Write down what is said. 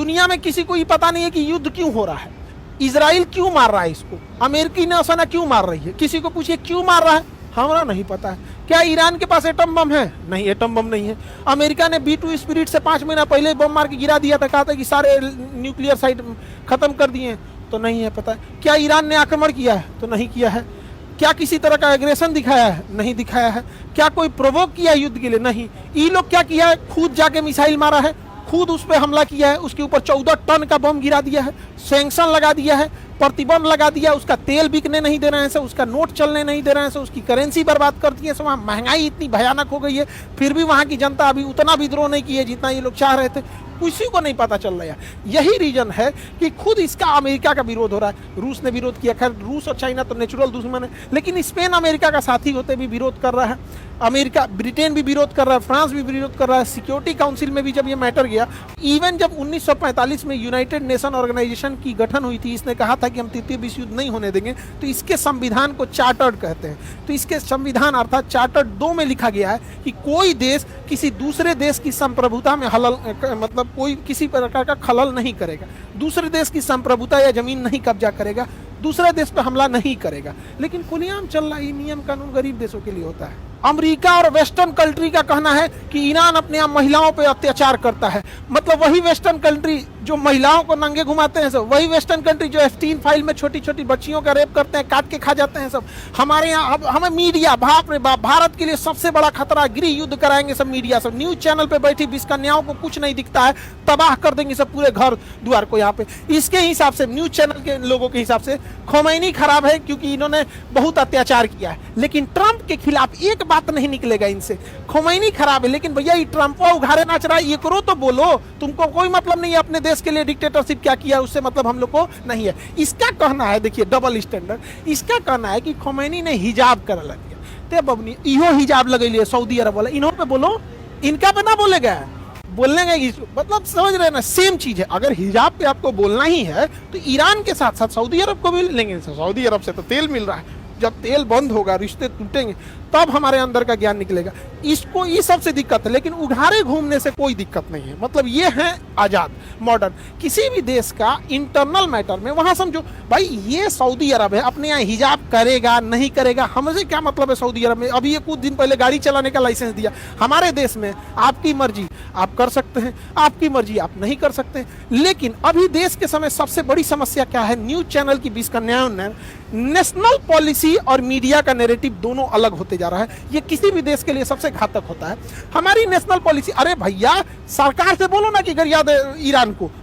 दुनिया में किसी को ये पता नहीं है कि युद्ध क्यों हो रहा है, इजराइल क्यों मार रहा है इसको, अमेरिकी नौसेना क्यों मार रही है, किसी को पूछिए क्यों मार रहा है, हमारा नहीं पता है। क्या ईरान के पास एटम बम है? नहीं, एटम बम नहीं है। अमेरिका ने B2 स्पिरिट से 5 महीना पहले बम मार के गिरा दिया था, कहा था कि सारे न्यूक्लियर साइट खत्म कर दिए, तो नहीं है पता। क्या ईरान ने आक्रमण किया है? तो नहीं किया है। क्या किसी तरह का एग्रेशन दिखाया है? नहीं दिखाया है। क्या कोई प्रोवोक किया युद्ध के लिए? नहीं। ये लोग क्या किया है? खुद जाके मिसाइल मारा है, खुद उस पर हमला किया है, उसके ऊपर 14 टन का बम गिरा दिया है, सैंक्शन लगा दिया है, प्रतिबंध लगा दिया, उसका तेल बिकने नहीं दे रहे हैं, उसका नोट चलने नहीं दे रहे हैं, उसकी करेंसी बर्बाद कर दी है। वहाँ महंगाई इतनी भयानक हो गई है, फिर भी वहाँ की जनता अभी उतना विद्रोह नहीं की है जितना ये लोग चाह रहे थे। किसी को नहीं पता चल रहा है। यही रीजन है कि खुद इसका अमेरिका का विरोध हो रहा है। रूस ने विरोध किया, खैर रूस और चाइना तो नेचुरल दुश्मन है, लेकिन स्पेन अमेरिका का साथी होते भी विरोध कर रहा है, अमेरिका ब्रिटेन भी विरोध कर रहा है, फ्रांस भी विरोध कर रहा है। सिक्योरिटी काउंसिल में भी जब ये मैटर गया, इवन जब 1945 में यूनाइटेड नेशन ऑर्गेनाइजेशन की गठन हुई थी, इसने कहा था कि हम तृतीय विश्व युद्ध नहीं होने देंगे, तो इसके संविधान को चार्टर्ड कहते हैं। तो इसके संविधान अर्थात चार्टर्ड 2 में लिखा गया है कि कोई देश किसी दूसरे देश की संप्रभुता में हलल मतलब कोई किसी प्रकार का खलल नहीं करेगा, दूसरे देश की संप्रभुता या जमीन नहीं कब्जा करेगा, दूसरे देश पर हमला नहीं करेगा। लेकिन खुलेआम चल रहा है, नियम कानून गरीब देशों के लिए होता है। अमेरिका और वेस्टर्न कंट्री का कहना है कि ईरान अपने यहाँ महिलाओं पर अत्याचार करता है। मतलब वही वेस्टर्न कंट्री जो महिलाओं को नंगे घुमाते हैं सब, वही वेस्टर्न कंट्री जो F-16 फाइल में छोटी छोटी बच्चियों का रेप करते हैं, काट के खा जाते हैं सब। हमारे यहाँ हमें मीडिया, बाप रे बाप, भारत के लिए सबसे बड़ा खतरा, गृह युद्ध कराएंगे सब मीडिया, सब न्यूज चैनल पे बैठी 20 कन्याओं को कुछ नहीं दिखता है, तबाह कर देंगे सब पूरे घर द्वार को यहाँ पे। इसके हिसाब से, न्यूज चैनल के लोगों के हिसाब से खोमैनी खराब है क्योंकि इन्होंने बहुत अत्याचार किया है। लेकिन ट्रंप के खिलाफ एक बात नहीं निकलेगा इनसे, खोमैनी खराब है, लेकिन भैया ये ट्रंप उघारे नाच रहा है, ये करो तो बोलो, तुमको कोई मतलब नहीं है अपने देश के लिए डिक्टेटरशिप क्या किया उससे मतलब हम लोग को नहीं है। इसका कहना है, देखिए डबल स्टैंडर्ड, इसका कहना है कि खोमैनी ने हिजाब कर दिया, ते बबनी इहो हिजाब लगेलिए सऊदी अरब वाला, इन्हों पे बोलो, इनका पे ना बोलेगा, बोलने का मतलब समझ रहे हैं ना, सेम चीज है। अगर हिजाब पे आपको बोलना ही है तो ईरान के साथ साथ सऊदी अरब को भी लेंगे। सऊदी अरब से तो तेल मिल रहा है, जब तेल बंद होगा, रिश्ते टूटेंगे, तब हमारे अंदर का ज्ञान निकलेगा। इसको ये सबसे दिक्कत है, लेकिन उघारे घूमने से कोई दिक्कत नहीं है। मतलब ये है आजाद मॉडर्न। किसी भी देश का इंटरनल मैटर में वहां समझो भाई ये सऊदी अरब है, अपने यहाँ हिजाब करेगा नहीं करेगा हमसे क्या मतलब है। सऊदी अरब में अभी ये कुछ दिन पहले गाड़ी चलाने का लाइसेंस दिया, हमारे देश में आपकी मर्जी आप कर सकते हैं, आपकी मर्जी आप नहीं कर सकते हैं। लेकिन अभी देश के समय सबसे बड़ी समस्या क्या है, न्यूज चैनल की 20 कन्याओं ने नेशनल पॉलिसी और मीडिया का नैरेटिव दोनों अलग होते जा रहा है। ये किसी भी देश के लिए सबसे घातक होता है। हमारी नेशनल पॉलिसी, अरे भैया सरकार से बोलो ना कि गिरा दे ईरान को,